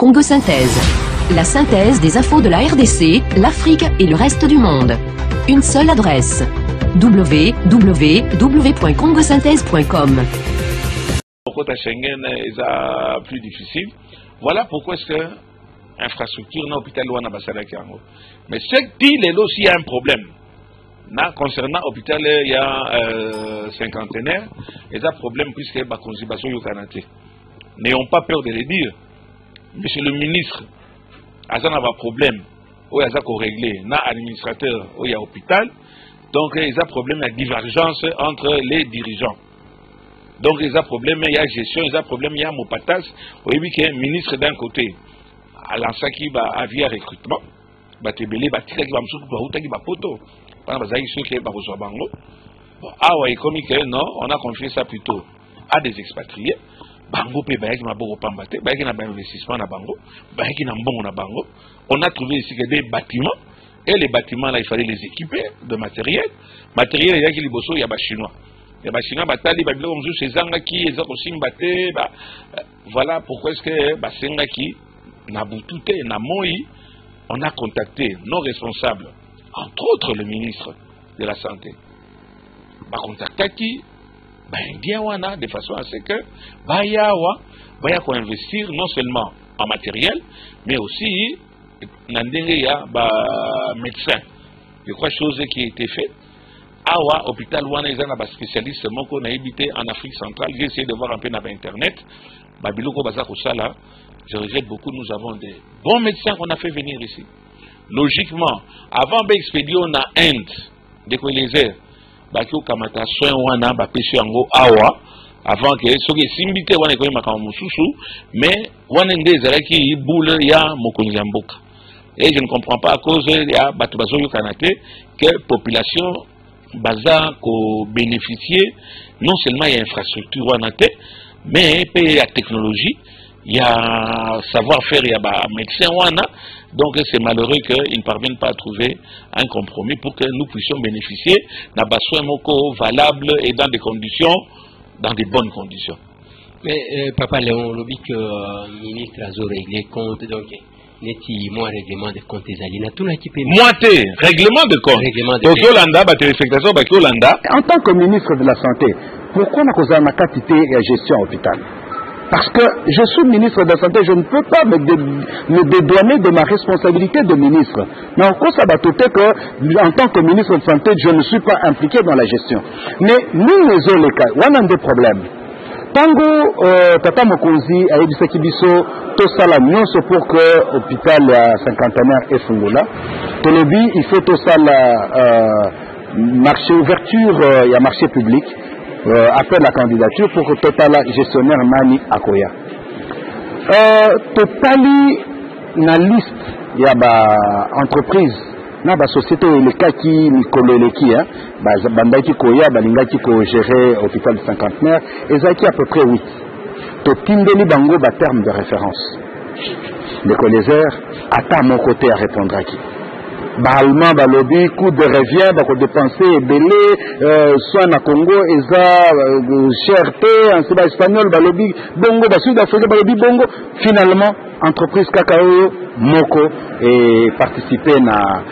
Congo Synthèse. La synthèse des infos de la RDC, l'Afrique et le reste du monde. Une seule adresse. www.congosynthèse.com. Pourquoi Schengen est plus difficile? Voilà pourquoi est-ce que l'infrastructure dans l'hôpital Wana Basalakango. Mais c'est qu'il aussi y a un problème. Concernant l'hôpital, il y a cinquantenaire, il y a un problème puisque la conservation est canadien. N'ayons pas peur de le dire. Monsieur le ministre, il y a un problème, il y a un régler, il y a un administrateur, il y a un hôpital, donc il y a un problème de divergence entre les dirigeants. Donc il y a un problème, il y a gestion, il y a un problème, il y a un mopatas, il y a un ministre d'un côté, à l'ansaki, via recrutement, il y a un poto. On a confié ça plutôt à des expatriés. Bango pe bayaki maboko pambate, bayaki na investissement na bango, bayaki na mbongo na bango. On a trouvé ici que des bâtiments, et les bâtiments là il fallait les équiper de matériel. Matériel il y a qui liboso il y a ba chinois. Il y a ba chinois batali ba biloko mzu sezanga ki eza ko simbate ba voilà pourquoi est-ce que ba senga ki na butute na moi on a contacté nos responsables, entre autres le ministre de la santé. Ba contacté qui de façon à ce que Baya investir non seulement en matériel, mais aussi dans des médecins. Je crois chose qui a été faite. Awa, hôpital Wana, ils ont un spécialiste qu'on a habité en Afrique centrale. J'ai essayé de voir un peu dans Internet. Je regrette beaucoup, nous avons des bons médecins qu'on a fait venir ici. Logiquement, avant d'expédier en Inde, de les airs, baki okamata soin wana bapesi yango awa avant que soki simbite wana ekoyi makambo mosusu mais wana nde ezalaki boule ya mokonzi ya mboka et je ne comprends pas à cause ya bato bazoyokana te que population baza ko bénéficier non seulement ya infrastructure wana te mais pe ya technologie ya savoir-faire ya ba médecin wana. Donc c'est malheureux qu'ils ne parviennent pas à trouver un compromis pour que nous puissions bénéficier d'un bassin moko valable et dans des conditions, dans des bonnes conditions. Mais Papa Léon, le que le ministre a réglé compte, donc n'est-il moins règlement de compte des alina tout l'équipe. Moitié règlement de compte. En tant que ministre de la Santé, pourquoi n'a pas une quantité et gestion hôpital? Parce que je suis ministre de la Santé, je ne peux pas me dédouaner de ma responsabilité de ministre. Mais en quoi ça va tout que, en tant que ministre de la Santé, je ne suis pas impliqué dans la gestion. Mais nous, les autres, les cas, on a des problèmes. Tango, Tata Mokonzi, a dit Kibiso, tout ça là, non, c'est pour que l'hôpital cinquantenaire est fungula. Tolobi, il faut tout ça là, marché ouverture, il y a marché public. Après la candidature pour que Total gestionnaire Nani Akoya. Totali na liste il y a ba entreprise na ba société les cas qui Nikoleleki hein ba bandaki koya balingaki ko gérer hôpital cinquantenaire et ça qui à peu près 8. Totindeli bango ba terme de référence. Les collésaires à mon côté à répondre à qui. Allemand, lobby, coût de revient, dépenser, belé, soit na Congo, eza, cherté, en seba espagnol, lobby, bongo, sud-africain, lobby, bongo. Finalement, entreprise Kakao, Moko, et participer na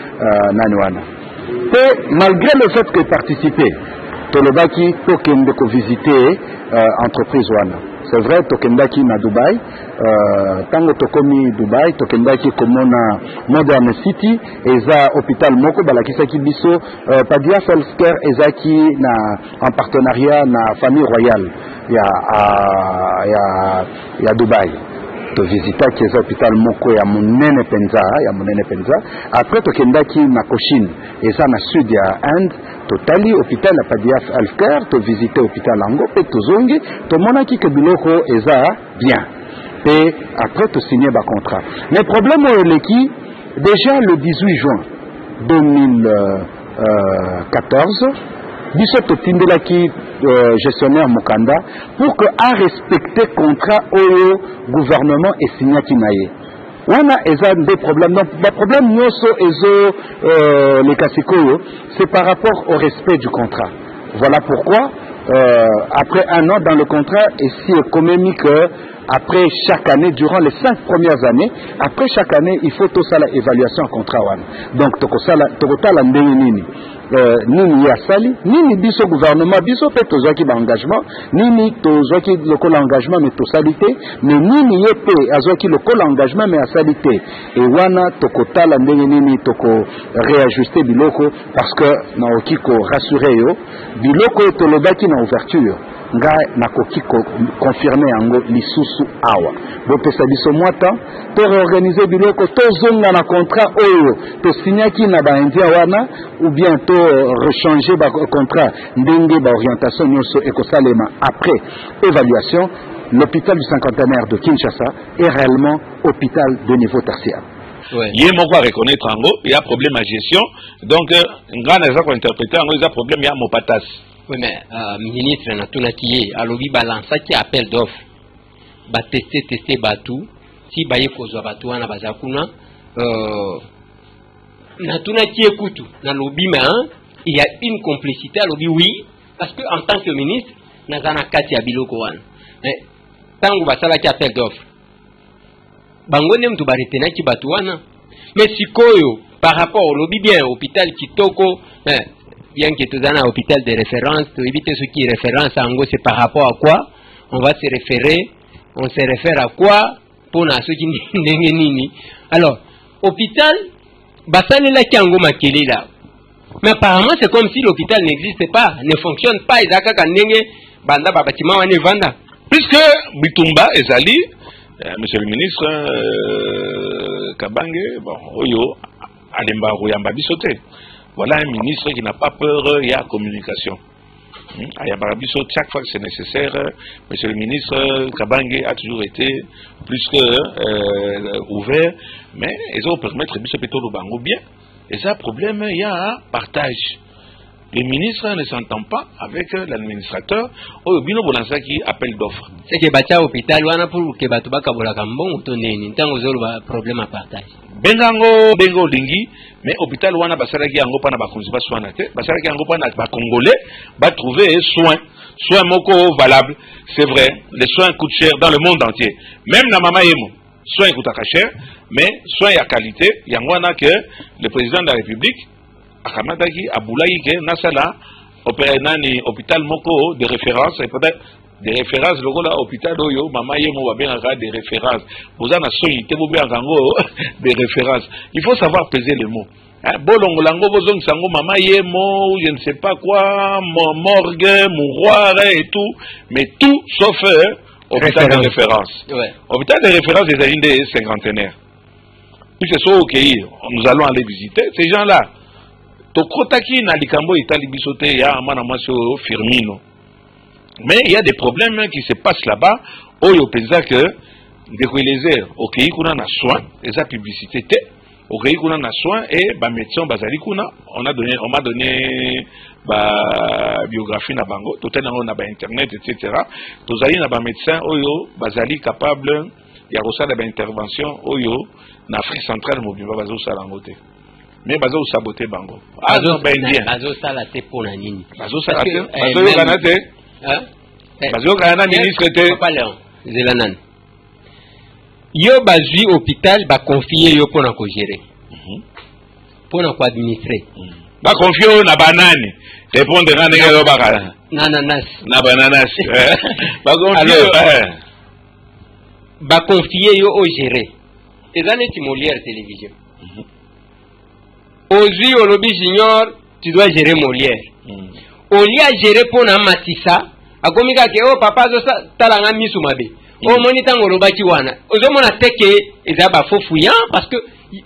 Nouana. Et malgré le fait que participer, Tolobaki, token de visiter, entreprise Wana. C'est vrai, tokendaki na Dubaï, tango tokomi Dubaï, tokendaki komona Modern City, eza hôpital moko balakisaki biso, Padia Healthcare ezaki na en partenariat na famille royale ya Dubaï. To visita qui est hôpital moko ya monene penza, après tokendaki na Cochin, eza na sud ya Inde. Totali hôpital à Padia Healthcare, to visiter hôpital Ango, et to zongi, to monaki que biloko eza bien. Et après to signer ba contrat. Mais le problème est qui déjà le 18 juin 2014, biso to tindelaki gestionnaire Mokanda pour que a respecter contrat au gouvernement et signer kinaye. On a des problèmes. Donc, le problème, les Kasikoyo, c'est par rapport au respect du contrat. Voilà pourquoi, après un an dans le contrat, et si quand même que après chaque année, durant les 5 premières années, après chaque année, il faut tout ça l'évaluation contrat wana. Donc tokotala ndenge nini nini ya sali nini biso gouvernement biso pe tozwaki ba engagement nini tozwaki lokola engagement mais tosalite mais nini yepe azwaki lokola engagement mais asalite et wana tokotala ndenge nini toko réajuster biloko parce que na okiko rassurer yo biloko tolobaki na ouverture nga nakoki confirmer yango lisusu awa bopesa biso mwata to réorganiser biloko to zonga na contrat oyo to signaki na ba india wana ou bien to rechanger ba contrat ndenge ba orientation nyonso ekosalema après évaluation. L'hôpital du cinquantenaire de Kinshasa est réellement hôpital de niveau tertiaire. Il y a un reconnaître en gros, il y a un problème à gestion, donc un grand exemple pour interpréter en gros, il y a un problème, il y a mon patas. Oui, mais ministre Natunaki, à l'obi balance qui appelle d'offres, va tester batou, si baye kozwa batou wana bazakuna, Natunaki écoute, dans l'obi mais il y a une complicité à l'obi oui, parce que en tant que ministre, nazana kati abiloko wana. Mais tango basala qui appelle d'offres, bango nem tu baretena ki batou wana, mais sikoyo par rapport au lobby bien hôpital kitoko, bien que tu dans un hôpital de référence, tu évites ce qui est référence en gros, c'est par rapport à quoi on va se référer, on se réfère à quoi pour ceux qui n'engagent. Alors, hôpital, basale la kiango makeli là. Mais apparemment, c'est comme si l'hôpital n'existe pas, ne fonctionne pas. Isaka kanenge banda babatima wane vanda. Puisque Bitumba ezali, monsieur le ministre Kabange, bon, oyo alemba royamba bisote. Voilà un ministre qui n'a pas peur, il y a communication. Chaque fois que c'est nécessaire, monsieur le ministre Kabange a toujours été plus que ouvert, mais ils ont permettre de le bango bien. Et ça, problème, il y a un partage. Le ministre ne s'entend pas avec l'administrateur. Au bino bolansa qui appelle d'offres. C'est que bacha hôpital wana pour que batu baka bolaka mbongo to neni ntango zolo ba problème à partage. Bengo lingi mais hôpital wana basala ki yango pana ba konzi ba soin te basala ki yango pana ba congolais ba trouver soin moko valable. C'est vrai, les soins coûtent cher dans le monde entier. Même na mama yemo, soins coûtent cher, mais soins à qualité, yango wana que le président de la République Akamataki Aboulaye ke nasala nani hôpital moko de référence et peut-être des références le là hôpital oyo mama yemo va bien avoir des références vous en a soigné te bien kango des références il faut savoir peser les mots bolongo lango bozong sango mama yemo je ne sais pas quoi morgue mouroir et tout mais tout sauf hôpital de référence. Hôpital de référence des années des cinquantenaires puisque c'est ok nous allons aller visiter ces gens là. Tokotaki na likambo itali bisote ya amana masio Firmino. Mais il y a des problèmes qui se passent là-bas. Oyo pensa que de les airs au pays kuna na soin, et sa publicité au pays kuna na soin et ba médecin bazali kuna, on m'a donné ba biographie na bango, total na ba internet etc. Tozali na ba médecin oyo bazali capable ya rosala ba intervention oyo na Afrique centrale mobimba bazo sala ngote. Mais bazo saboter bango. Bazo indien. Bazo sala te pona nini. Bazo sala te. Bazo ganate. Bazo ganate ministre te. Papa Léon. Zelanan. Yo bazui hôpital ba confier yo pona ko gérer. Pona ko administrer. Ba confier na banane. Répondre na ndenge yo baka. Nananas. Na bananas. Ba confier. Ba confier yo au gérer. Ezane ti Molière télévision. Aujourd'hui, au lobby junior, tu dois gérer Molière. Au lieu de gérer pour un Matissa, à Gomika, oh papa, talanga misumabe. Oh monita ngoloba kiwana. Ozo mona teke ezaba faux fouillant parce que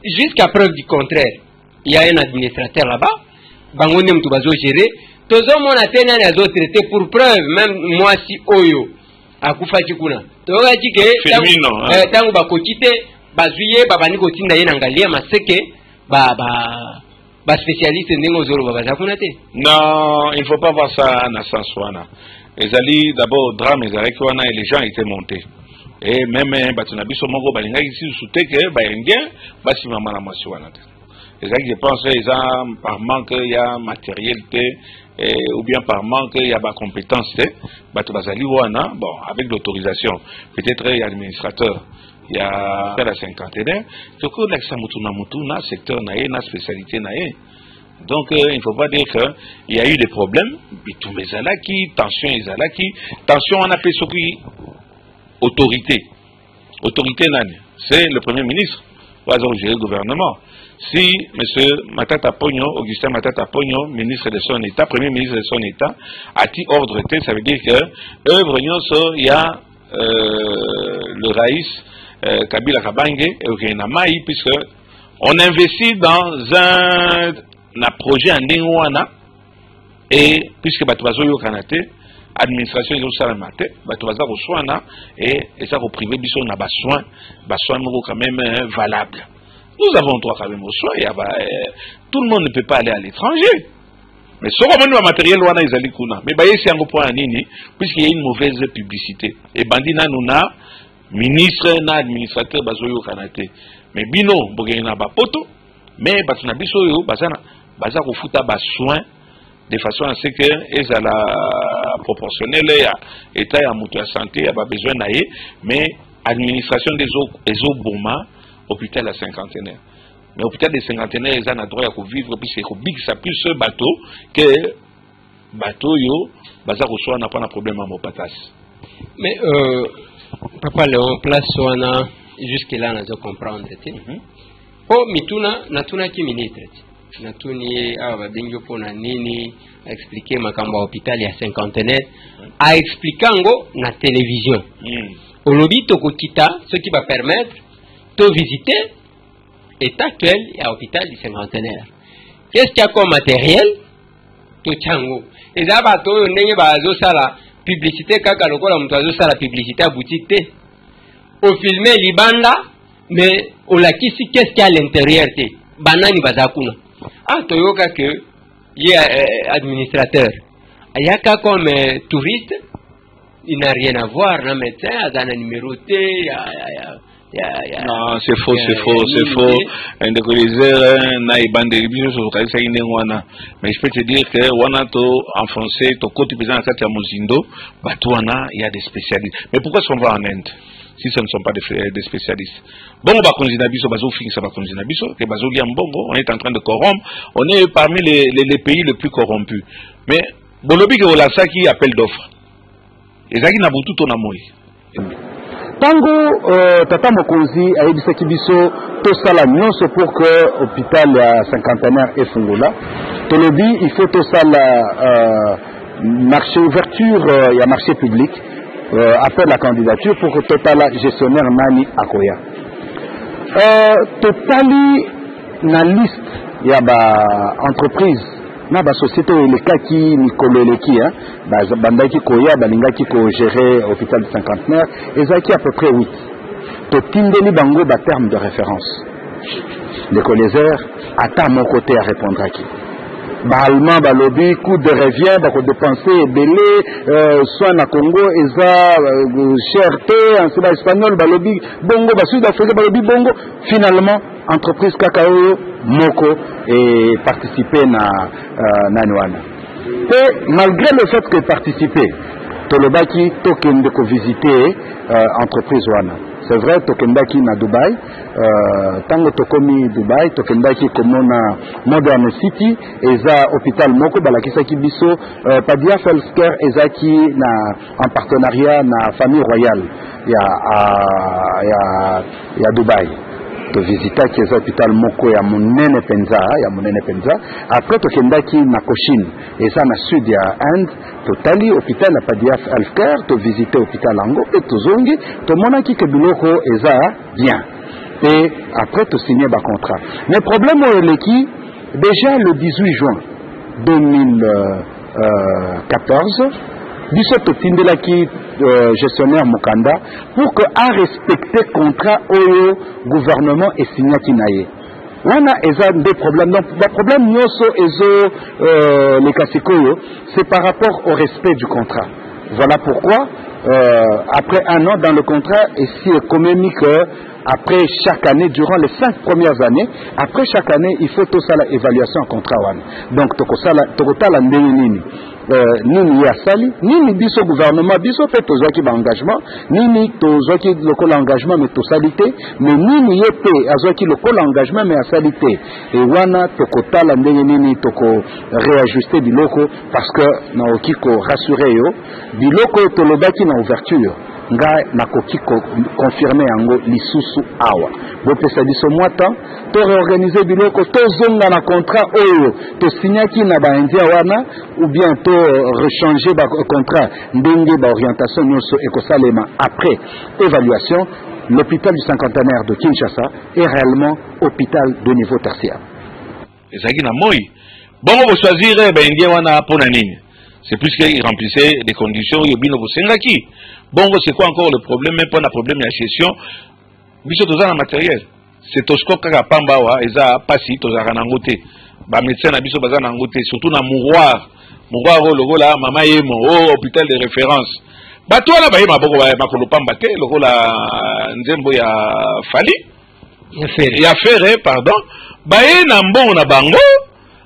jusqu'à preuve du contraire, il y a un administrateur là-bas. Bangonem tu bazo gérer. Tozo mona tena les autres traité pour preuve même moi si oyo akufa kikuna. Toga kike tangu bakokite bazuye babani kotinda yena ngalia maseke ba spécialiste ndingo zoro baba zakunate. Non, il ne faut pas voir ça na sanswana. Ezali d'abord drame ezalaki wana et les gens étaient montés. Et même batunabiso mongo balinga ici souteke ba indien basi mama na mwasi wana te. Je pense que par manque il y a matériel ou bien par manque il y a compétence bon avec l'autorisation peut-être il y a l'administrateur il y a la cinquantenaire donc la secteur na spécialité donc il ne faut pas dire qu'il y a eu des problèmes tension on appelle ce qui autorité c'est le premier ministre qui va gérer le gouvernement. Si M. Matata Pogno, Augustin Matata Pogno, ministre de son État, premier ministre de son État, a dit ordre, ça veut dire que œuvre il y a le Raïs, Kabila Kabange et Ogenamaï, puisque on investit dans un projet en Ningwana, et puisque Batuazo Yokanate, administration ils ont ça maté Batuaza Roswana, et ça au privé, ils ont besoin quand même valable. Nous avons droit quand même au soin. Tout le monde ne peut pas aller à l'étranger. Mais ce qu'on a matériel, mais c'est un point puisqu'il y a une mauvaise publicité. Et Bandina Nouna, ministre, administrateur, Bazoyo Kanate. Mais Bino, Bogena Bapoto, mais Batuna Bisoyo, Baza Kofuta Bassoin, de façon à ce que la proportionnelle, l'État a mutuelle santé, il y a besoin d'aller, mais administration des eaux Boma, hôpital à cinquantenaire. Mais hôpital des cinquantenaires, ils ont le droit à vivre, puis c'est ça plus ce bateau que bateau yo, baza reçoit n'a pas de problème à mon patas. Mais papa Léon, place soana jusque là nous comprendre. Oh mituna natuna ki ministre. Natuni benjo pona nini expliquer makamba hôpital ya cinquantenaire a expliquer ngo na télévision. Au lobby tokokita ce qui va permettre de visiter l'état actuel et à l'hôpital du cinquantenaire. Qu'est-ce qu'il y a comme matériel? Tout tchango. Et ça va tout la publicité kaka lokola mutazo la publicité à boutique. Au filmer libanda, mais au lakisi qu'est-ce qu'il y a à l'intérieur te? Banani bazakuna. Ah toyoka que il y a administrateur. Il y a comme touriste, il n'a rien à voir, un médecin, il a un numéroté, non, c'est faux. Mais je peux te dire que en français, il y a des spécialistes. Mais pourquoi est-ce qu'on va en Inde si ce ne sont pas des spécialistes? Bon, on est en train de corrompre. On est parmi les pays les plus corrompus. Mais Bolobi qui appelle d'offres. Et ça qui n'a pas tout ton amour. Tango Tata Mokonzi a ebisaki biso to sala nyonso pour que hôpital ya cinquantenaire et fungola. Tolobi il faut to sala marché ouverture ya marché public après la candidature pour que totala gestionnaire nani akoya. Totali na liste ya ba entreprise na ba société les cas qui Nikololeki bandaki koya balingaki ko gérer hôpital de cinquantenaire ezaki à peu près 8 to tindeli bango ba terme de référence les colésaires ata mon côté à répondre à qui ba allemand ba lobby coût de revient ba ko dépenser belé soit na Congo eza cherté en cela espagnol ba lobby bongo ba sud africain ba lobby bongo finalement entreprise Kakao Moko et participer na Nanywana. Et malgré le fait que participer, Tolobaki Tokende ko visiter entreprise Wana. C'est vrai Tokendaki na Dubaï, tango tokomi Dubaï, Tokendaki komona Modern City, eza hôpital Moko balakisaki biso Padia Healthcare ezaki na en partenariat na famille royale ya Dubaï. To visita qui est hôpital Moko ya monene penza après to kendaki na Cochin et ça na sud ya Inde totali hôpital na Padia Healthcare to visiter hôpital Ango et to zongi to monaki ke biloko eza bien et après to signer ba contrat mais problème au leki déjà le 18 juin 2014 biso to tindelaki gestionnaire Mokanda pour que a respecter contrat au gouvernement et signati naie. On a des problèmes. Donc le problème nyoso ezo les kasikoyo c'est par rapport au respect du contrat. Voilà pourquoi après un an dans le contrat et si économique après chaque année, durant les 5 premières années, après chaque année, il faut tout ça l'évaluation contrat wana. Donc tokotala ndenge nini nini ya sali nini biso gouvernement biso pe tozwaki ba engagement nini tozwaki lokola engagement mais tosalité mais nini yepe azwaki lokola engagement mais asalité et wana tokotala ndenge nini toko réajuster biloko parce que na okiko rassurer yo biloko tolobaki na ouverture nga nakoki confirmer yango lisusu awa bopesa biso mwata to réorganiser biloko to zonga na contrat oyo to signaki na ba india wana ou bien to rechanger ba contrat ndenge ba orientation nyonso ekosalema après évaluation. L'hôpital du cinquantenaire de Kinshasa est réellement hôpital de niveau tertiaire. Ezaki na moi bon vous choisir ba india wana pona nini. C'est plus qu'il remplissait des conditions yobino bosengaki. Bon, c'est quoi encore le problème? Même pas un problème de gestion. Biso toza na matériel. C'est toscope kaka pamba wa eza pasi toza na ngote. Ba médecin na biso baza na ngote, surtout na mouroir. Mouroir o logo la mama yemo au hôpital de référence. Ba toi là ba yema boko ba makolo pamba te logo la nzembo ya fali. Ya ferré pardon. Ba na mbongo na bango,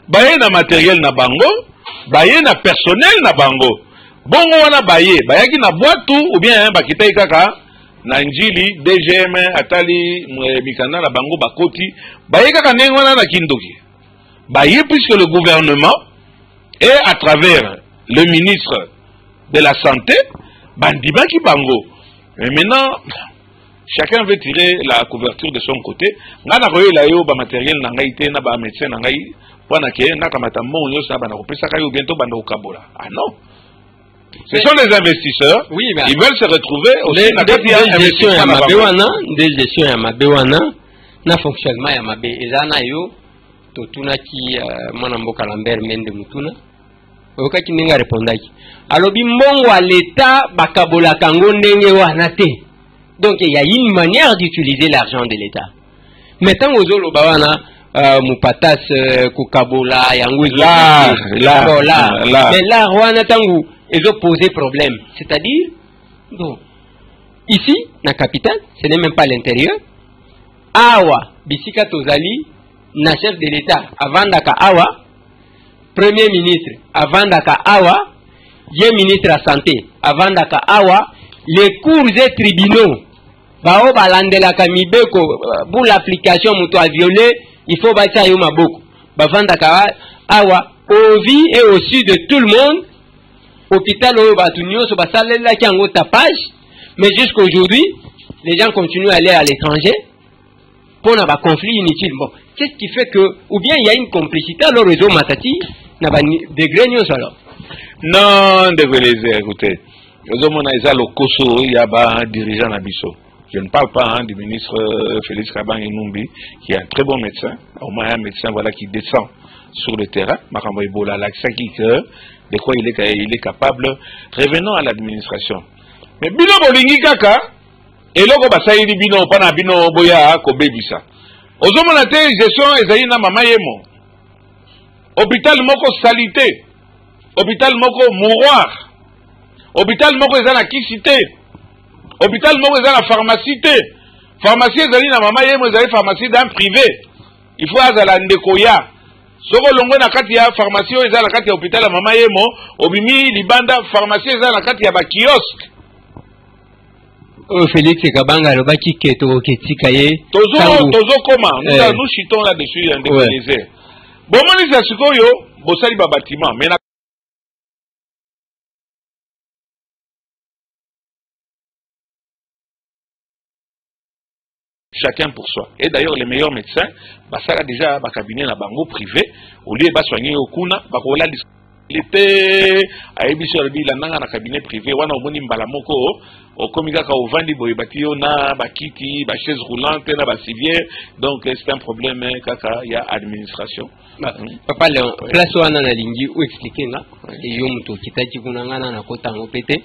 ba na matériel na bango, ba na personnel na bango. Bongo wana baye bayaki na boitu ou bien bakitai kaka na njili DGM atali mikanda na bango bakoti baye kaka ndenge wana na kindoki baye puisque le gouvernement et à travers le ministre de la santé bandibaki bango. Mais maintenant chacun veut tirer la couverture de son côté. Ngana koyela yo ba matériel na ngai te na ba médecin na ngai wana ke na kamata mbongo nyonso na bana kopesa kayo bientôt banda kokabola. Ah non. Ce sont les investisseurs, oui, ils veulent se retrouver aussi dans la gestion ya mabewana, des gestions ya mabewana, na fonctionnement ya mabe. Ezana yo totuna ki mwana mboka Lambert Mende Mutuna. Oka ki ninga répondaki. Alobi mbongo à l'état bakabola kango ndenge wana te. Donc il y a une manière d'utiliser l'argent de l'état. Maintenant ozolo bawana mupatas kukabola yango là. Mais là wana tangu ils ont posé problème. C'est-à-dire, bon, ici, na capitale, ce n'est même pas l'intérieur. Awa, Bisika Tozali, na chef de l'État, avant d'aka Awa, premier ministre, avant d'aka Awa, yé ministre à santé, avant d'aka Awa, les cours et tribunaux, bao balandela kamibeko, pour l'application mouto a violé, il faut bâtir yo maboko. Avant d'aka Awa, au vie et au sud de tout le monde, hôpital au Batunio, sur Basalela qui en tapage, mais jusqu'aujourd'hui, les gens continuent à aller à l'étranger pour un conflit inutile. Bon, qu'est-ce qui fait que, ou bien il y a une complicité, alors réseau Matati, n'a pas de grenions alors? Non, désolé, écoutez, réseau Monaïsa, le Koso, il y a un dirigeant Nabiso. Je ne parle pas du ministre Félix Kaban Inumbi, qui est un très bon médecin, au moins un médecin voilà, qui descend sur le terrain, de quoi il est capable. Revenons à l'administration. Mais bino bolingi kaka, et loko basayi bino pana bino boya ko bebisa. Ozomona te gestion ezali na mama yemo. Hôpital moko salité. Hôpital moko mouroir. Hôpital moko ezali na kisité. Hôpital moko ezali na pharmacie te. Pharmacie ezali na mama yemo ezali pharmacie d'un privé. Il faut azala ndekoya. Soko longo na kati ya pharmacie eza na kati ya hôpital ya mama yemo obimi libanda pharmacie eza na kati ya ba kiosque. Félix Kabanga le baki keto ketika ye tozo koma nous chitons là-dessus indemnisé. Bon moni sa sikoyo bosali ba bâtiment mais chacun pour soi. Et d'ailleurs, les meilleurs médecins, ça a déjà un cabinet dans bango privé, au lieu de soigner au kuna, il était à Ebisor Bilananga dans cabinet privé, on a au Balamoko, au Komika Kaovandi, Boybatio, na Bakiti, chaise roulante, na Bassivier, donc c'est un problème, il y a administration. Papa, place où on a la ligne, où expliquer là, et Yomuto, Kitati Kunangana, na Kota Mopete,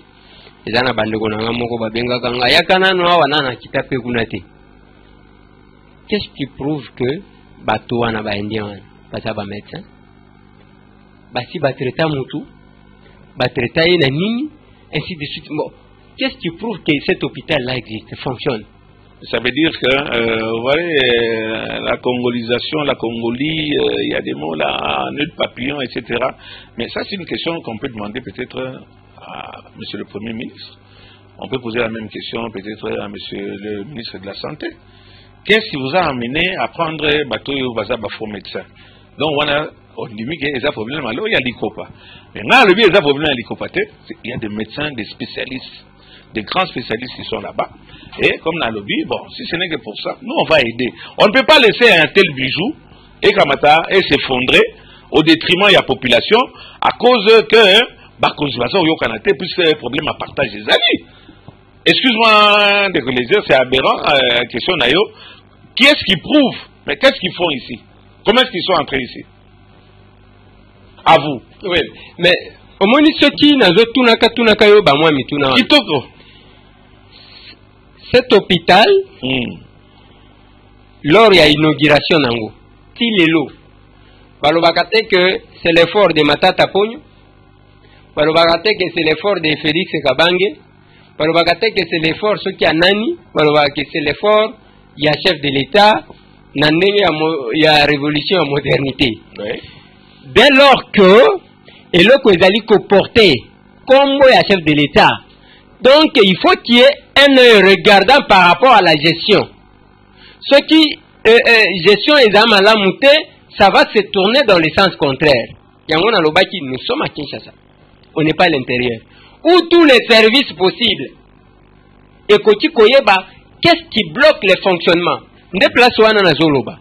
et dans la bande de Gonanga Moko Babenga Ganga, Yakana, Noana, Kitape Gunate. Qu'est-ce qui prouve que bateau en a indien, pas ba médecin, basi batreta mutu, batreta yenanini, ainsi de suite. Bon, qu'est-ce qui prouve que cet hôpital-là existe, fonctionne? Ça veut dire que, vous voyez, la congolisation, la congolie, il y a des mots là, nœud de papillon, etc. Mais ça, c'est une question qu'on peut demander peut-être à Monsieur le Premier ministre. On peut poser la même question peut-être à Monsieur le ministre de la Santé. Qu'est-ce qui vous a amené à prendre bateau et faux médecin? Donc, on dit qu'il y a des problèmes, alors il y a l'ICOPA. Mais là, il y a des problèmes à l'ICOPA, il y a des médecins, des spécialistes, des grands spécialistes qui sont là-bas. Et comme dans le lobby, bon, si ce n'est que pour ça, nous on va aider. On ne peut pas laisser un tel bijou et Kamata et s'effondrer au détriment de la population à cause que bah consommation au Canada plus problème à partage des amis. Excuse-moi de le dire, c'est aberrant question nayo. Qui est-ce qui prouve? Mais qu'est-ce qu'ils font ici? Comment est-ce qu'ils sont entrés ici? À vous. Oui, mais au moins ceux qui n'ont pas tunaka yo ba moi mituna. Kitoko. Cet hôpital, lors il y a inauguration nango, tilelo. Balobakate que c'est l'effort de Matata Pogno. Balobakate que c'est l'effort de Félix Kabange. Balobakate que c'est l'effort ceux qui a nani. Balobakate que c'est l'effort il y a chef de l'État. Nandenge il y a révolution en modernité. Oui. Dès lors que et là que ezali ko porter comme il y a chef de l'État. Donc il faut qu'il y ait un œil regardant par rapport à la gestion. Ce qui gestion est amalamouté, ça va se tourner dans le sens contraire. Yangona Lobaki, nous sommes à Kinshasa. On n'est pas à l'intérieur. Où tous les services possibles. Et Koti Koyeba, qu'est-ce qui bloque le fonctionnement? Ne place wana na zoloba.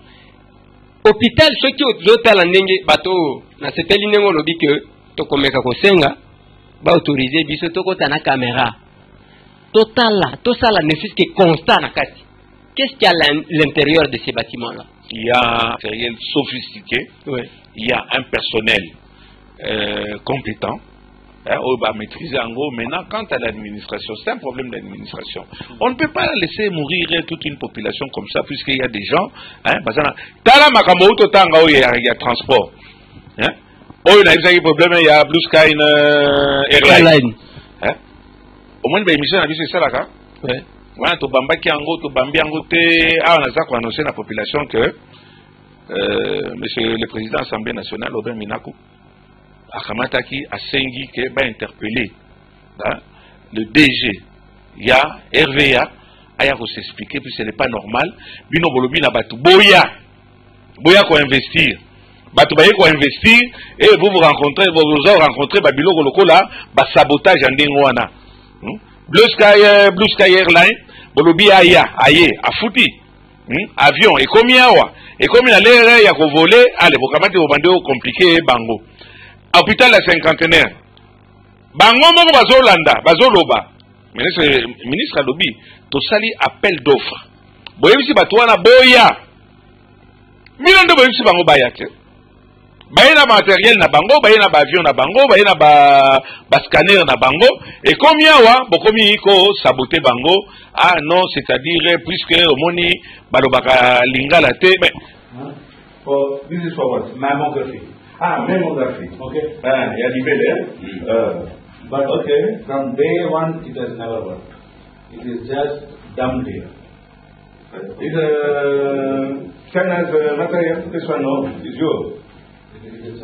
Hôpital ceux qui hôpital ndenge bateau na sepeli nengo lobi que to komeka ko senga ba autoriser biso to kota na caméra. Total là, tout ça là ne fait que constat na kati. Qu'est-ce qu'il y a à l'intérieur de ces bâtiments là? Il y a un matériel sophistiqué. Oui. Il y a un personnel compétent. On va maîtriser en gros. Maintenant, quant à l'administration, c'est un problème d'administration. On ne peut pas laisser mourir toute une population comme ça, puisqu'il y a des gens. Tala Makamoto Tanga, il y a transport. Oh, il y a un problème, il y a Blue Sky Airline. Au moins, l'émission a vu c'est ça là. Voilà, tu bambaki ango, tu bambi ango te. Ah, on a ça qu'on annonce à la population que Monsieur le Président de l'Assemblée nationale, Robert Minakou, Akamataki a sengi qui va interpeller le DG, il y a RVA, il y a s'expliquer, puis ce n'est pas normal. Bino Bolobi na batu boya ko investir. Batu baye ko investir et vous rencontrez, vous rencontrez Babilo Goloko là, sabotage en dengwana. Blue Sky Airline, Bolobi aya, aye, a fouti. Avion, et comme yawa, et comme il a l'air, il y a qu'on volé, allez, vous camarades au bandeo compliqué, bango. Hôpital la cinquantenaire. Bango moko bazolanda, bazoloba. Ministre Alobi, to sali appel d'offre. Boyebisi batwana boya. Milando boyebisi bango bayate. Baye na matériel na bango, baye na avion na bango, baye na scanner na bango. Et comme yawa, bokomi ko saboter bango. Ah non, c'est-à-dire puisque au moni balobaka lingala te. Oh, this is for what? Mammography. Ah, mammography. Okay. Yeah, but okay, from day one it has never worked. It is just dumped here. Is China's material? This one no, it's yours. It is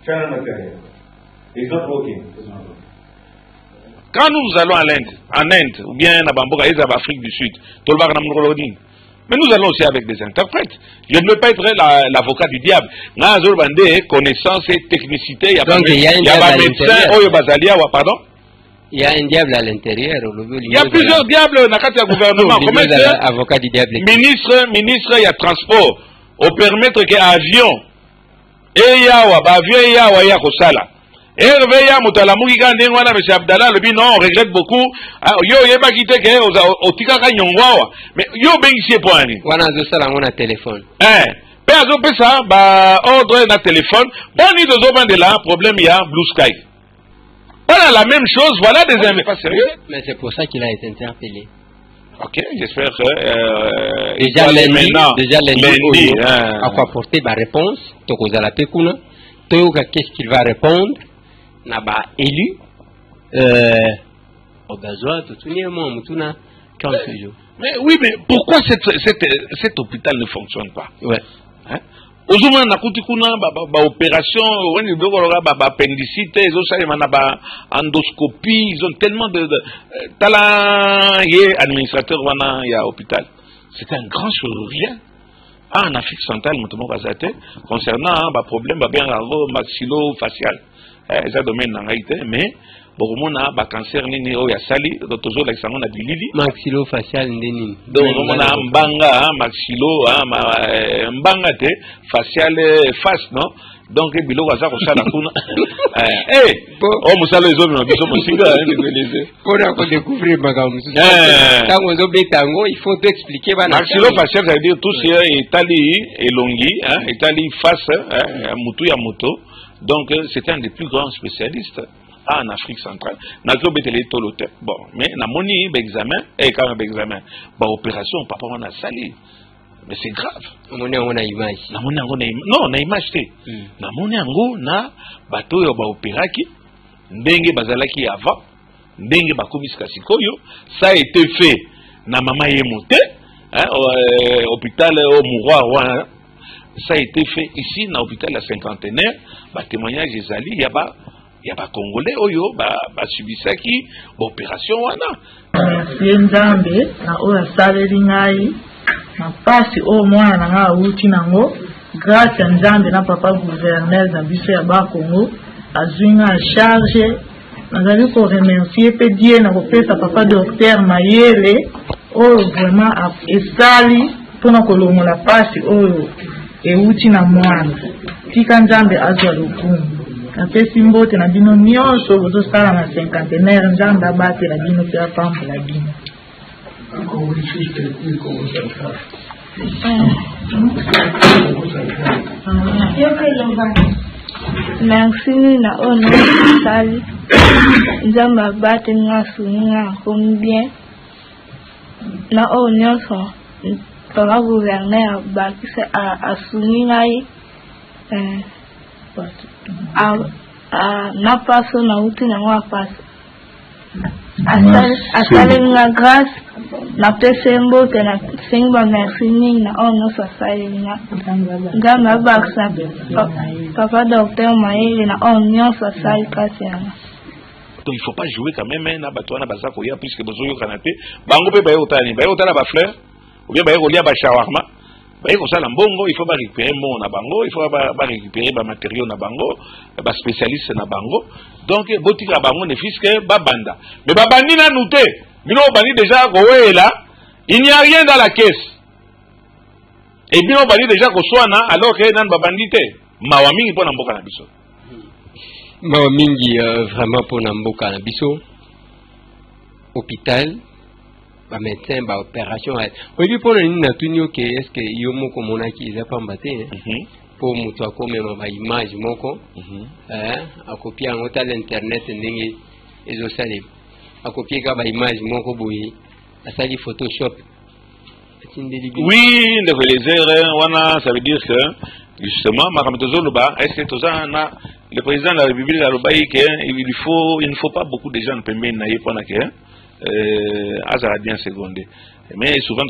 China material. It's not working. It's not working. Quand nous allons en Inde, ou bien à Bamboka, et à Afrique du Sud, mais nous allons aussi avec des interprètes. Je ne veux pas être l'avocat du diable. Connaissance et technicité. Il y a pas de médecin. Pardon? Il y a un diable à l'intérieur. Il y a plusieurs diables dans le gouvernement. Comment est-ce avocat du diable? Ministre, il y a transport. Au permettre que avion. Et yawa, avion yawa ya kosala. RVA mutalamuki kandengwa na monsieur Abdallah le non on regrette beaucoup yo yeba kite ke otika ka nyongwa mais yo bengisi poani wana zo sala ngona téléphone pe azo pesa ba ordre na téléphone boni dozo bande là problème il y a Blue Sky voilà la même chose voilà des pas sérieux mais c'est pour ça qu'il a été interpellé. OK, j'espère que déjà lundi à quoi porter ma réponse to kozala pekuna to qu'est-ce qu'il va répondre naba élu au besoin tout le monde mutuna 15 jours. Mais oui, mais pourquoi cet hôpital ne fonctionne pas? Ouais. Hein? Ozuma na kuti kuna opération wani biloko appendicite ils ont ça endoscopie ils ont tellement de talent administrateur wana ya hôpital. C'est un grand chirurgien en Afrique centrale motomo bazate concernant problème bien maxillo-facial. Ça domaine na ngaite mais bokomona cancer nini oya sali tozo la sango na bilili maxillo-facial ndeni. Donc on a mbanga maxillo mbanga te facial face non. Donc biloko za ko sala kuna oh musalo ezo na biso mosinga pour qu'on découvrir makambo tango zo betango il faut expliquer bana maxillo-facial, ça veut dire tout ce etali elongi etali face mutu ya moto. Donc c'était un des plus grands spécialistes en Afrique centrale. Bon, mais na moni examen et quand même examen, opération papa on a sali. Mais c'est grave. On a image. Non, na image té. Na moni ango na bato yo ba opéraki ndenge bazalaki avant, ndenge ba komisika sikoyo, ça a été fait na mama yemote, hôpital au Mouroir. Ça a été fait ici dans l'hôpital la cinquantenaire. Témoignage ezali il y a pas congolais oyo subisaki opération wana. Nzambe na oya saleli ngai na pasi o mwana na nga uti nango grâce à Nzambe na papa gouverneur na biso ya ba Congo azwinga charge nazali ko remercier pe die na kopesa papa docteur Mayele oyo vraiment esali pona kolongola pasi oyo euti na mwana tika Nzambe azwa lokumu napesi mbote na bino nyonso bozosala na cinquantenaire Nzambe abatela bino mpe apambola bino. Merci na ono sali Nzambe abate nga suninga komi bien na o nyonso papa gouverneur bakise a suningai na paso na uti na mwa paso asale nga grâce na pese mbote na singba merci ning na ono sasale nga Nzambe abakisa papa docteur Mayele na ono nyonso asali kasi yanga. Donc il faut pas jouer quand même na bato wana baza koya puisque bozoyo kanate bango pe baye otala ba fleur ou bien baye kolia ba shawarma baye kosala mbongo. Il faut ba récupérer mon na bango, il faut ba récupérer ba matériaux na bango, ba spécialiste na bango. Donc botika bango ne fiske ba banda mais ba bandi na nouté bino bandi déjà koela il n'y a rien dans la caisse et bino bandi déjà koswana alors que nan ba bandi te mawa mingi pona mboka na biso. Mawa mingi vraiment pona mboka na biso hôpital ba médecin ba opération oyebi pona nini natuni oke est ce que yo moko monaki eza pamba te po moto akomema ba image moko akopia yango tala internet ndenge ezosalema akopia ka ba image moko boye asali photoshop. Oui, les erreurs wana ça veut dire que justement est-ce que le président de la République il ne faut pas beaucoup de gens permet naïe pour que azara bien secondé mais souvent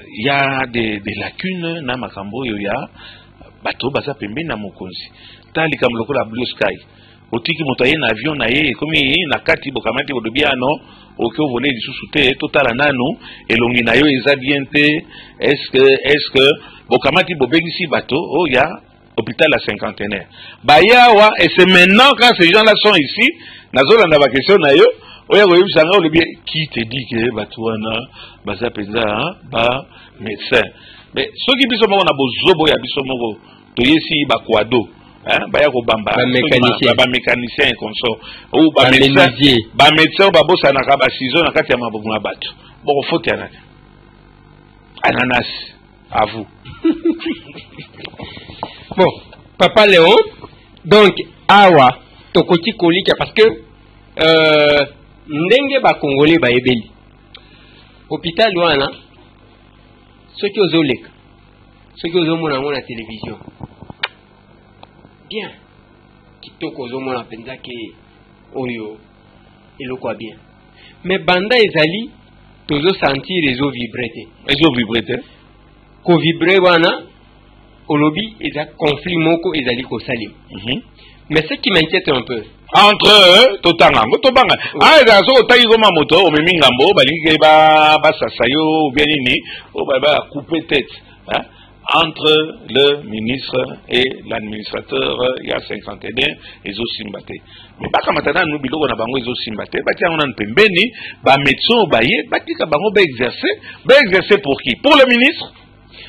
il y a des lacunes na makambo yo ya bato baza pembe na mokonzi tali kam lokola Blue Sky otiki moto aye na avion na ye komi na kati bokamati bodobiano oke voler lisusu te totala nanu elongi na yo eza bien te est-ce que bokamati bobengisi bato oh ya hôpital la cinquantenaire bayawa et c'est maintenant quand ces gens là sont ici nazolanda ba question na yo oya koyebisanga olobi qui te dit que bato wana baza penza ba médecin mais soki biso moko na bozobo ya biso moko toyesi bakwado baya kobamba ba mécanicien consort ou ba médecin ba bosanaka ba ciseaux na kati ya maboko na bato boko faute yana ananas à vous. Bon, Papa Léon, donc awa tokoti kolika parce que ndenge ba congolais ba ebeli hôpital wana soki ozoleka soki ozomona ngo na télévision bien kitoko ozomona penza ke oyo eloko bien mais banda ezali tozo sentir les eaux vibrer. Les eaux vibrer. Ko vibrer wana olobi eza conflit moko ezali ko salim. Mais ce qui m'inquiète un peu entre totanga tobanga ah ezo otayi goma moto o memi ngambo balingi ba sasayo ou bien nini o ba couper tête hein? Entre le ministre et l'administrateur, il y a 51 ils ont simbaté. Mais pas comme maintenant nous biloko na bango ils ont simbaté, ba tia on pembeni, ba médecin baye, ba tika bango ba exercer pour qui? Pour le ministre.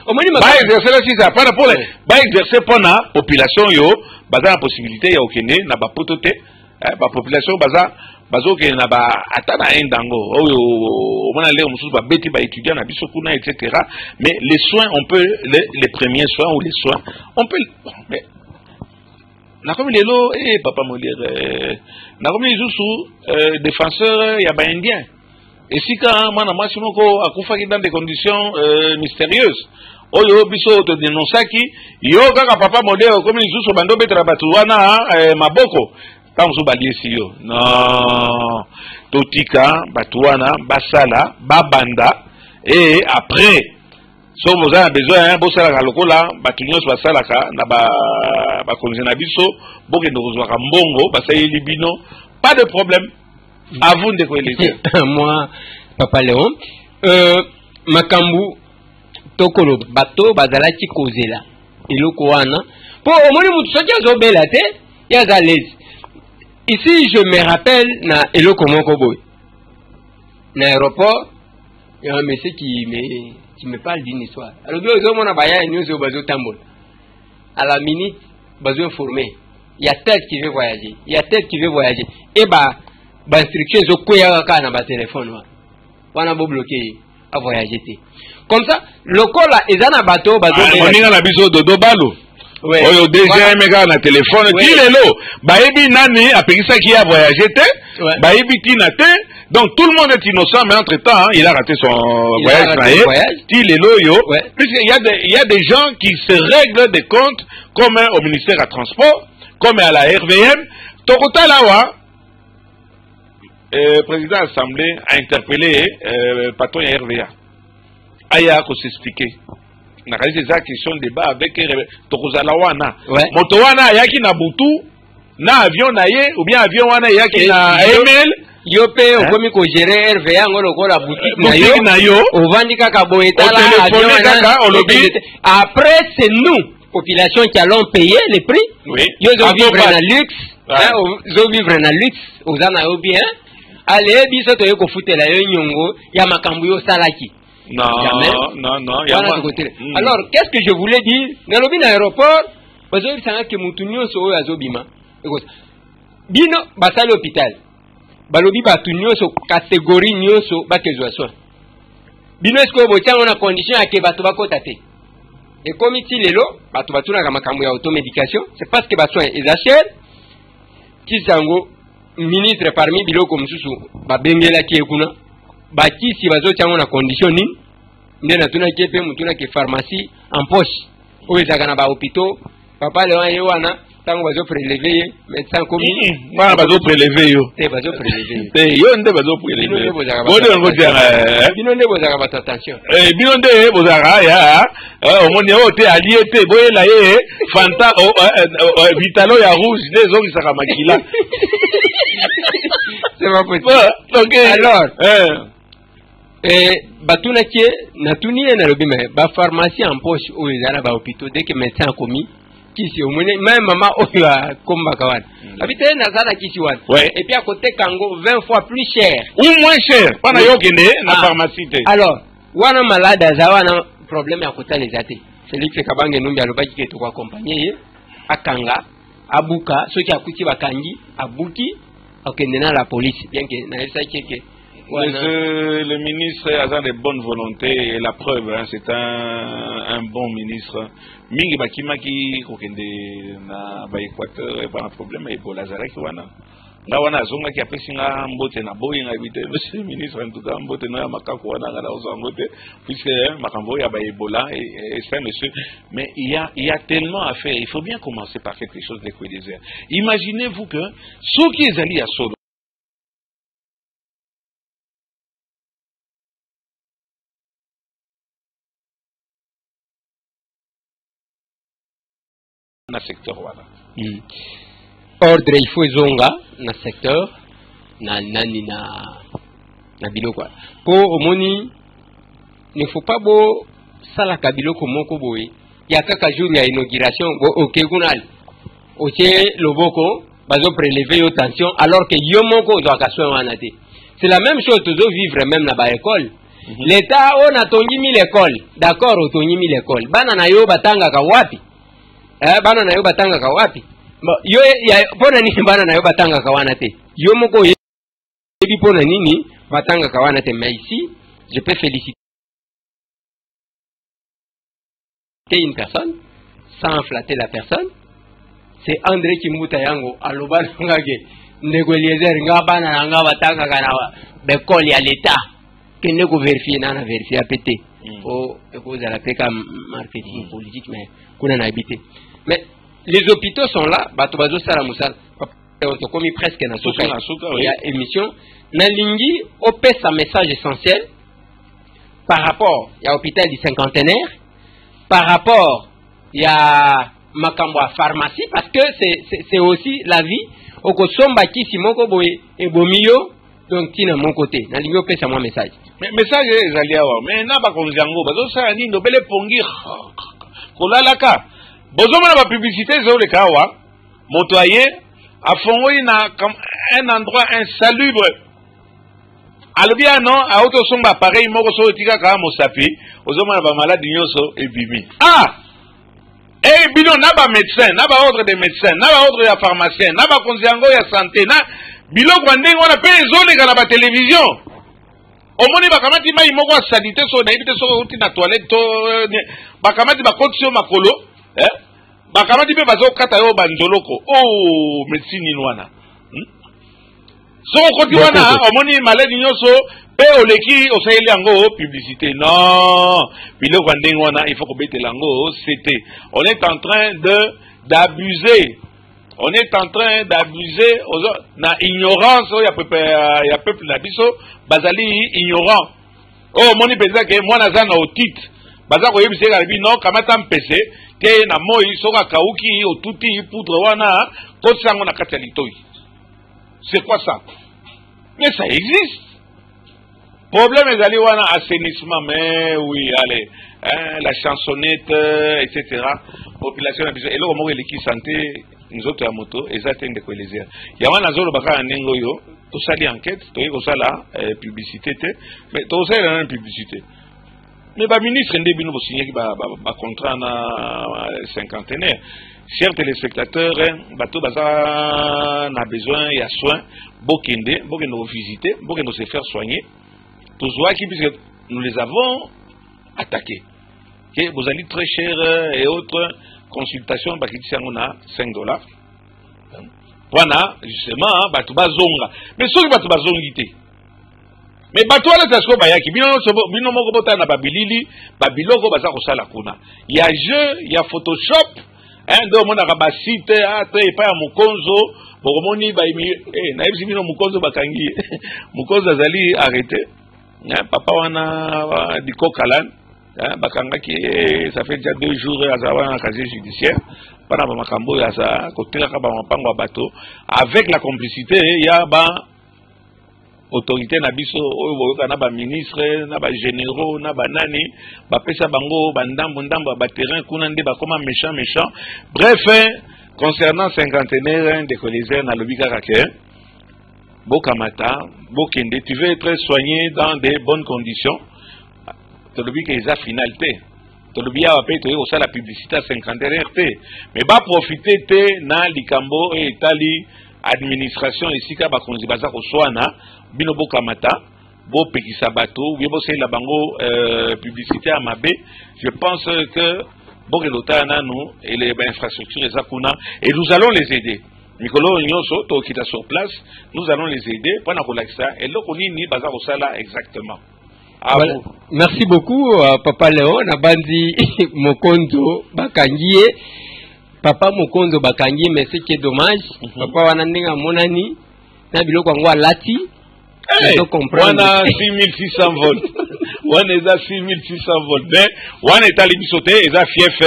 Ba exercer là si ça pas pour les ba exercer pour la population yo, ba la possibilité ya okene na ba potote, ba population bazo ke na ba atana endango on a l'air mususu ba beti ba étudiant na biso kuna etc. Mais les soins on peut les premiers soins ou les soins on peut mais na comme lelo papa Molière na comme les défenseurs ya ba indien et si quand mwana mwasi moko akufa dans des conditions mystérieuses oyo biso to dénonçaki yo kaka papa Molière comme les bando betara batu wana maboko. Non, totika batuana basala babanda et après si vous avez besoin bosala lokola batunyo basala ka na ba konzena biso boke ndozwa mbongo basayi libino pas de problème à vous de coaliser. Moi papa Léon makambu tokolo bato bazalaki kozela eloko wana po omoni mutu soki azobela te yaza lezi. Ici, je me rappelle, na Eloko Mokoboy, na aéroport, il y a un monsieur qui me parle d'une histoire. Alors, à la minute, besoin informé. Il y a tel qui veut voyager. Il y a tel qui veut voyager. Et instruction, je koyaka na ba téléphone. On a beau bloquer à voyager. Comme ça, le col là, ils ont un bateau, on a biso de Dobalo. Oyo déjà mega na téléphone ti lelo baebi nani apekisa ki a voyagé té baebi tina té donc tout le monde est innocent mais entre temps il a raté son voyage ti lelo yo puisqu'il y a des gens qui se règlent des comptes comme au ministère à transport comme à la RVM tokota lawa président de l'Assemblée a interpellé patron ya RVA aya ko s'expliquer. Na réalisé ça question de débat avec Tokozala wana. Moto wana yaki na butu na avion na ye ou bien avion wana yaki na email yope okomi ko gérer RVA ngolo ko la boutique na yo ovandi kaka boeta la avion kaka olobi après c'est nous population qui allons payer les prix. Oui. Yo zo vivre na luxe, zo vivre na luxe ozana yo bien. Allez biso to yeko futela yo nyongo ya makambu yo salaki. Non. Alors, qu'est-ce que je voulais dire? Dans le aéroport, vous avez dit que Moutounio so azobima. Bino, basal hôpital. Balobi batunio so catégorie nyoso bakezwa soin. Bino est-ce que vous avez une condition à que bato bakotate? Et comme il est là, bato batuna kama makambo ya automédication, c'est parce que basoin est achète. Tisango ministre parmi biloko mususu babengela ki ekuna. Baki si bazo tiango na condition ni ndena tuna kepe mutuna ke pharmacie en poche o ezaka na ba hôpitaux papa le wana wana tango bazo prélever médecin comme wana bazo prélever yo te bazo prélever te yo nde bazo prélever bode ngo dire bino nde bozaka ba attention bino nde bozaka ya o moni o te allié te boyela ye fanta vitalo ya rouge des zo kisaka makila c'est pas possible donc alors batuna ke natuni na lobi mais ba pharmacie en poche o ezala ba hôpitaux dès que médecin commis kisi o mone même maman o ya komba kawana habite na sala kisi wana et puis à côté kango 20 fois plus cher ou moins cher pana yo kene na pharmacie te alors wana malade za wana problème ya kota les até celui qui kabange numbi alobaki ke to ko accompagner akanga abuka soki akuti bakangi abuki okende na la police bien que na esa keke. Le ministre a de bonnes volontés et la preuve, hein, c'est un bon ministre. Mingi bakimaki kokende na ba Équateur et pas un problème Ebola zarek wana. Là wana zonga ki apesinga mbote na boyinga bité monsieur ministre en tout cas mbote na makako wana ngala ozangote puisque makambo ya ba Ebola et c'est monsieur mais il y a tellement à faire, il faut bien commencer par quelque chose de quoi désert. Imaginez-vous que ceux qui ezali à solo na secteur wana. Ordre il faut zonga na secteur na nani na biloko. Pour omoni ne faut pas bo sala kabiloko moko boye. Ya kaka jour ya inauguration OK kunal. Oche loboko bazo prélever yo tension alors que yo moko zo akaswa wana te. C'est la même chose toujours vivre même na ba école. L'État on a tongimi l'école. D'accord, on tongimi l'école. Bana na yo batanga ka wapi? Bana na yo batanga ka wapi? Bon, yo ya pona nini bana na yo batanga ka wana te. Yo moko yebi pona nini batanga ka wana te. Mais ici, je peux féliciter une personne sans flatter la personne. C'est André Kimbuta yango aloba ngake ndeko Eliezer nga bana nga batanga kana bekol ya l'État que ne ko vérifier na vérifier pété au cause de la PK marketing politique mais kuna na habité. Mais les hôpitaux sont là, bato bazo sala musala on commis presque na soka il y a émission na lingi op sa message essentiel par rapport il y a hôpital du cinquantenaire par rapport il y a makambo à pharmacie parce que c'est aussi la vie au kosomba kisi moko boye e bomio donc tina mon côté na lingo pesa moi message mais message ezali awa mais na ba konzango bazo sa ni ndo bele pongi kolalaka bozo na ba publicité zo le kawa motoyer a fongoi na un endroit insalubre alobia non a auto somba pareil moko so tika ka mosapi ozo na ba maladi nyoso ebimi et bino na ba médecin na ba ordre de médecin na ba ordre ya pharmacien na ba konziango ya santé na biloko ndenge wana pe ezoleka na ba télévision omoni bakamati mai moko ya sanité so na ibite so uti na toilette to bakamati bakoti yo makolo bakamati pe bazokata yo bandoloko médecine wana so koti wana omoni maladi nyonso pe oleki osayeli yango publicité non biloko ndenge wana il faut kobetela yango c'était on est en train d'abuser on est en train d'abuser na ignorance ya peuple na biso bazali ignorant moni penza ke mwana za na otite baza koyebisa ka bino kamata mpese ke na moi soka kauki otuti poudre wana kosango na kati ya litoi c'est quoi ça mais ça existe. Problème est allé wana assainissement, mais oui, allez, la chansonnette, etc. Population, et là, on qui santé, nous autres à moto, et ça, c'est de quoi les airs. Il y a un azolo baka en engoyo, tout ça, l'enquête, tout ça là, publicité, mais tout ça, là, publicité. Mais le ministre, il a signé un contrat na cinquantenaire. Chers téléspectateurs, bateau baza n'a besoin, il y a soin, bokende, bokende visiter, bokende se faire soigner. Tous ceux qui, puisque nous les avons attaqués. Okay? Vous allez très cher et autres consultations, on a $5. Voilà, justement, Batouba Zonga. Mais ceux qui Batouba Zongité. Mais Batouba Tasko Bayaki, Bino Mogobota na Babilili, Babiloko Baza Kosala Kuna. Il y a jeu, il y a Photoshop, donc on a Rabasite, et pas à Mukonzo, Boromoni, Baimi, Naïbsi Bino Mukonzo Bakangi, Mukonzo Azali arrêté. Papa wana di Kokalan bakanga ki ça fait déjà 2 jours azawa na casier judiciaire pana ba makambo ya sa kotela ka ba mapango bato avec la complicité ya ba autorité na biso oyo na ba ministre na ba généraux na ba nani ba pesa bango ba ndambo ba terrain kuna nde ba koma méchant bref concernant cinquantenaire de Colisée na lobika kake Bokamata, Bokende, tu veux être soigné dans des bonnes conditions. Tu as qu'il y a finalité. Tu as payé la publicité à 50 RT. Mais va profiter de na likambo et tali administration ici ka ba konzi baza ko soana bino Bokamata, bo pekisa bato, bo c'est la bango publicité à Mabé. Je pense que Bokelota nanu et les infrastructures et nous allons les aider. Nicolo Nyonso, toi qui est sur place, nous allons les aider pour ça et là on y bazar au sala exactement. Voilà. Merci beaucoup Papa Léon Nabandi Mokondo Bakangie. Papa Mokondo Bakangie, mais ce qui est dommage, Papa Wanandinga Monani, na biloko ngwa lati On a 6600 volts. On a 6600 volts. Mais on est à l'imisoté, et ça fief,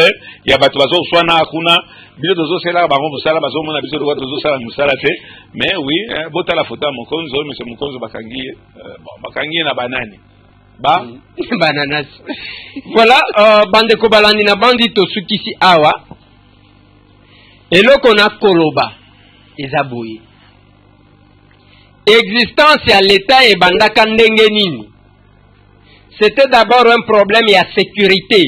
il y a batouazo, soit na akuna, biso tozo sela ba ngombo sala bazo mona biso doit tozo sala musala te. Mais oui, bota la photo mokonzo, monsieur mokonzo bakangi, bon bakangi na banani. Ba bananas. Voilà, bande ko balandi na bandi to sukisi awa. Eloko na koloba ezaboyi. Existence à l'état et bandaka ndenge nini. C'était d'abord un problème ya sécurité.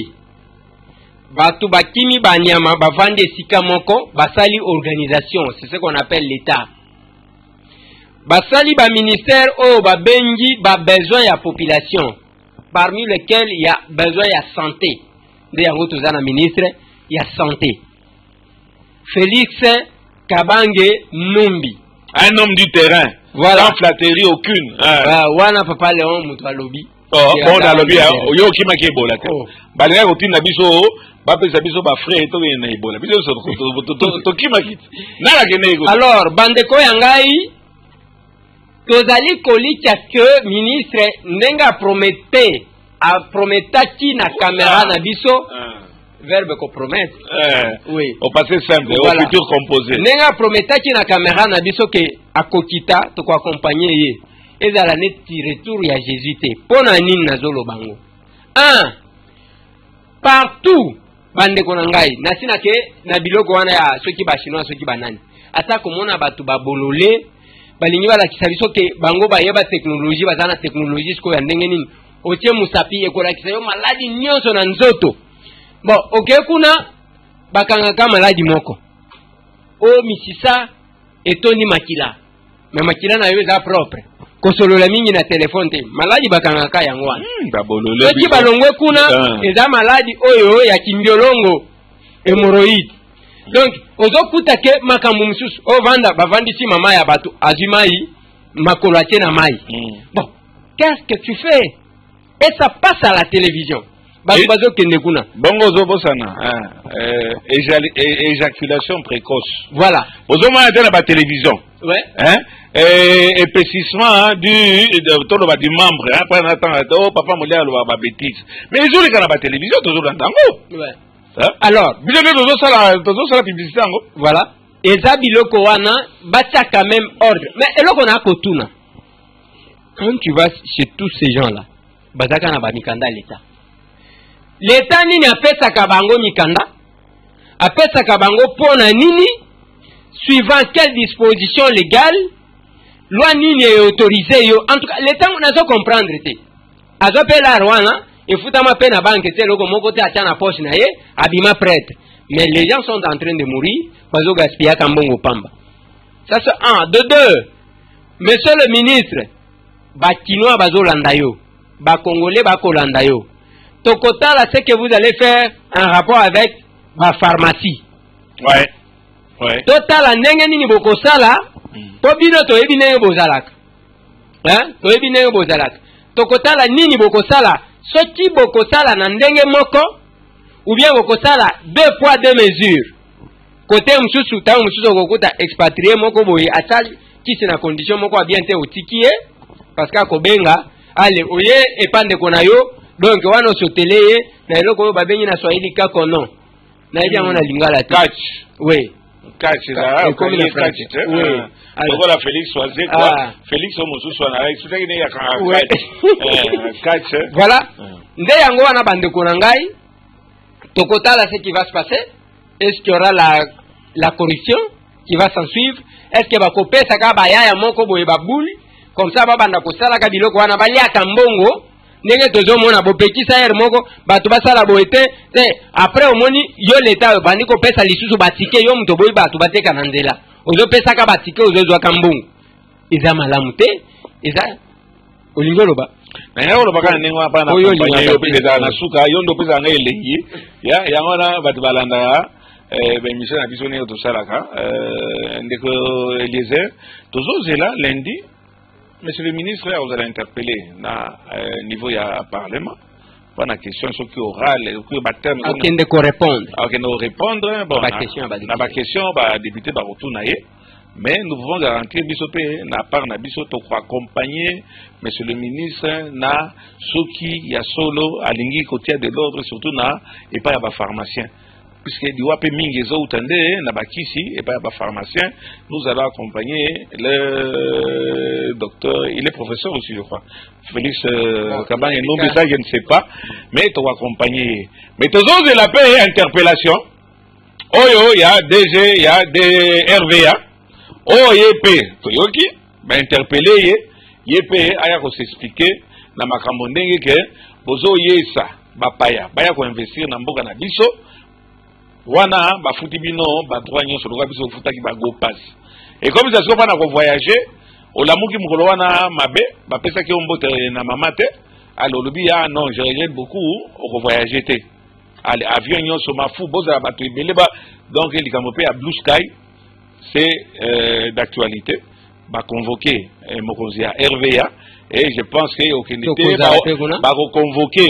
Batu bakimi banyama bavande sika moko basali organisation, c'est ce qu'on appelle l'état. Basali ba ministère o ba bengi ba besoin ya population, parmi lesquels il y a besoin ya santé. De yango tozana ministre ya santé. Félix Kabange Numbi, un homme du terrain. Voilà. Sans flatterie aucune. Wana papa Léon Moutalobi. Bon, dans le bien, yo qui m'a ebola. Baléa routine na biso, ba pesa biso ba frère to na ebola. Biso to qui m'a quitté. Na la gene ego. Alors, bandeko yangai tozali kolika que ministre ndenga prometaki na caméra na biso. Verbe compromettre. Oui. Au passé simple, voilà. Au futur composé. Nenga prometaki na caméra na biso ke akokita to ko accompagner ye. Ezala neti retour ya Jésus te. Pona nini nazolo bango. Partout bande konangai nasina ke na biloko wana ya soki ba chinois soki banani. Ata komona batu ba bolole balingi bala kisabiso ke bango ba yeba technologie bazana technologie sko ya ndenge nini. Otie musapi ekola kisayo maladi nyonso na nzoto. Bon, ok, kuna bakangaka maladi moko. O misisa etoni makila. Mais makila na yo eza propre. Kosolola mingi na telefone te. Maladi bakangaka yango wana. Soki balongwe kuna eza maladi oyo ya kimbiolongo hémorroïde. Donc, ozokuta ke makambo mususu o vanda bavandisi mama ya batu azimai makolo atie na mai. Bon, qu'est-ce que tu fais? Et ça passe à la télévision. Bongo zobosana, éjaculation précoce. Voilà. Vous avez la télévision. Ouais. Épaississement du membre. Après, on attend, papa m'a dit la bêtise. Mais ils ont les gars la télévision, toujours dans le ouais. Alors, vous avez la publicité. Voilà. Et ça, biloko wana, batia quand même ordre. Mais eloko na kotuna. Quand tu vas chez tous ces gens-là, bazaka na ba mikanda l'état. L'État nini apesaka bango mikanda, apesaka bango pona nini, suivant quelle disposition légale, loi nini est autorisée yo. En tout cas, l'État n'a pas comprendre te. Azo pe la rwana, et foutama pe na banque te loko moko te atia na poche na ye, abima prêtre. Mais les gens sont en train de mourir, bazo gaspilla kambongo pamba. Ça c'est un, de deux. Monsieur le ministre, ba Kinois bazo landa yo, ba Congolais ba kolanda yo. Tokotala, c'est que vous allez faire un rapport avec ma pharmacie. Ouais. Ouais. Total, ndenge nini bokosala, po bino to yebi ndenge bozalaka. Hein? To yebi ndenge bozalaka. Tokotala nini bokosala, soki bokosala na ndenge moko, ou bien bokosala 2 poids 2 mesures. Côté msusu, tango msusu kokuta expatrié moko boye, atali kisi na condition moko a bien te otikie, parce que kobenga, allez, oye epande konayo. Donc, on a sautelé, na eloko ba bengi na Swahili kako non. Na yebi ngona lingala catch. Oui. Catch là, comme le catch. Oui. Alors la Félix Soazé quoi? Félix Omosu soit na explique ni ya catch. Voilà. Nde yango wana bande ko ngai. Tokotala ce qui va se passer. Est-ce qu'il y aura la corruption qui va s'en suivre? Est-ce que ba kopesa ka ba yaya moko boye ba bouli? Comme ça ba banda ko sala ka biloko wana ba lia kambongo. Nenge tozo mona bopeki sa yer moko bato basala boete te après omoni yo l'état bandi ko pesa lisusu batike yo mto boyi bato bateka na nzela ozo pesa ka batike ozo zwa kambungu eza malamu te eza olingolo ba na yo lo bakana nengo apa na kompanya yo pesa na suka yo ndo pesa ngai lengi ya ngona bato balanda ben mission na biso ne to salaka ndeko Eliezer tozo zela lundi. Monsieur le ministre, vous allez interpeller à niveau du Parlement. Pas la question, ce qui aura le terme. Ok, on répondre. Ok, nous répondre. Bon, la question, la question, député Barotou Naye. Mais nous pouvons garantir biso na part na biso to accompagner monsieur le ministre na soki ya solo alingi kotia de l'ordre surtout na et pas ya pharmacien. Puisque du wape mingi zo utande na bakisi et pas ya pharmacien, nous allons accompagner le docteur, il est professeur aussi je crois. Félix Kaban et non ça je ne sais pas, mais tu vas accompagner. Mais tu as de la paix et interpellation. Oh il y a DG, il y a des RVA. Oh yep, Toyoki, ben interpellé yep aya ko s'expliquer na makambo ndenge ke bozo yesa bapaya baya ko investir na mboka na biso wana bafuti bino ba droit nyonso loka biso futaki ba go pass. Et comme ça se pas na ko voyager olamuki mukolo wana mabe ba pesa ki ombote na mamate alors lobi ya non je regrette beaucoup au voyager té allez avion nyonso mafu boza ba to ebele ba donc il kamope à Blue Sky. C'est d'actualité. Va convoquer Mokonzia RVA et je pense que au Kenya va convoquer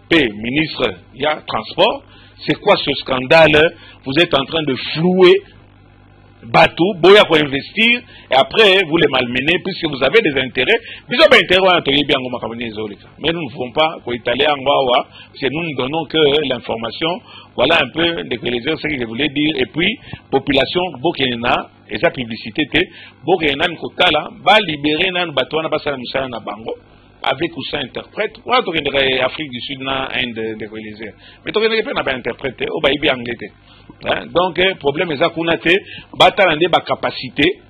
le ministre il y a transport. C'est quoi ce scandale? Vous êtes en train de flouer bateau, boya pour investir et après vous les malmenez puisque vous avez des intérêts. Mais nous ne pouvons pas étaler en Wawa, parce que nous ne donnons que l'information. Voilà un peu de ce que je voulais dire. Et puis, population, Bokena, et sa publicité, Bokena Nkotala, va libérer nan Batouana Basala Moussa na Bango, avec ou sans interprète. Moi, tu es Afrique du Sud, na Inde, de réaliser. Mais tu n'as pas interprété, au Baïbi Anglais. Donc, problème est que batalande ba capacité,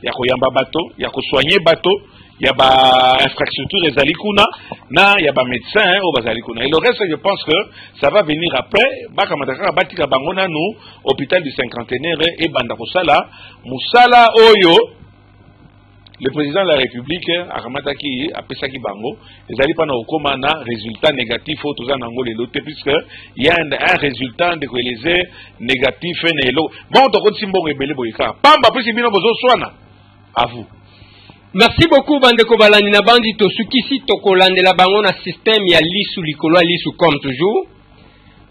ya ko yamba bateau, ya ko soigner bateau, ya ba infrastructure ezali kuna, na ya ba médecin au bazali kuna. Et le reste, je pense que ça va venir après. Ba kamataka batika bangona nous hôpital du cinquantenaire et banda kosala musala oyo. Le président de la République, Aramataki, a Pesaki Bango, ils n'allaient pas au commandant, résultat négatif, au Touzan Angolé, puisqu'il y a un résultat de les négatif, bon, tu as Simbo Rebelle Boyka. Pamba, plus il Soana. À vous. Merci beaucoup, Bandeko Balani Nabandi, Tosukisi, Tokolande la Bango, na système, il y a l'issue, l'icolo, l'issue, comme toujours.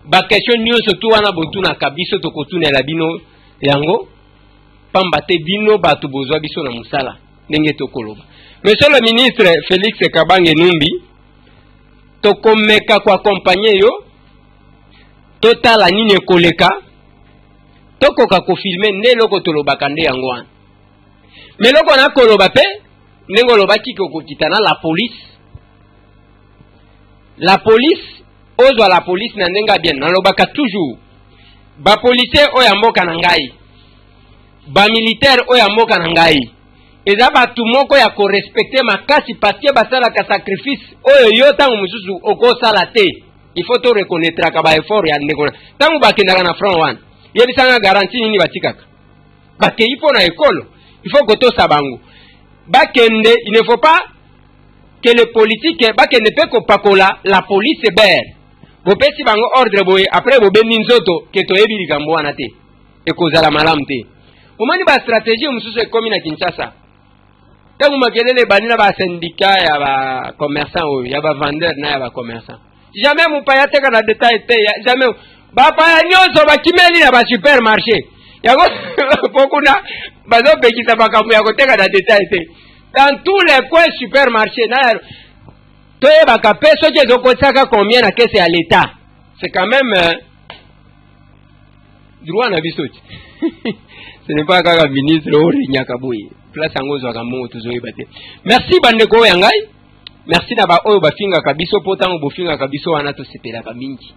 Ba question, nous, surtout, on a beau na kabiso, Tokotune, la bino, yango. Pamba, te bino, batu, bozo, biso, na musala. Monsieur le ministre Félix Kabange Numbi, tokomeka kwa accompagner yo, total anine koleka, tokoka ko filmer ne loko tolobaka nde yango wana. Mais loko na koloba pe, nengo lobaki ko kitana la police. La police, ozwa la police na ndenga bien, na lobaka toujours. Ba policier oya mboka na ngai. Ba militaire oya mboka na ngai. Eza batu moko ya ko respecter makasi parce que basala ka sacrifice oyo yo tangu mususu okosala te. Il faut to reconnaître ka ba effort ya ndeko. Tangu bakendaka na front one. Yebisanga garantie nini batikaka. Bake ipo na école. Il faut que to sabango. Bakende, il ne faut pas que les politiques bakende pe ko pakola la police ber. Bopesi bango ordre boye après bo bendi nzoto ke to yebi likambo wana te. Ekozala malamu te. Omani ba stratégie mususu ekomi na Kinshasa. Quand vous m'avez banina ba syndicat ya ba commerçant ya ba vendeur na ya ba commerçant. Jamais mon paya te kana détail te jamais ba paya nyonso ba kimeli na ba supermarché. Yango pokuna bazo bekisa makambo ya koteka na détail te. Dans tous les coins supermarché na to ba ka peso je zokotaka combien na caisse à l'état. C'est quand même droit na bisoti. Ce n'est pas qu'un ministre Ori Nyakaboui. Place angozo akamongo tuzoyi bate. Merci bandeko yangai. Merci na ba oyo bafinga kabiso potango bofinga kabiso wana to sepela ka mingi.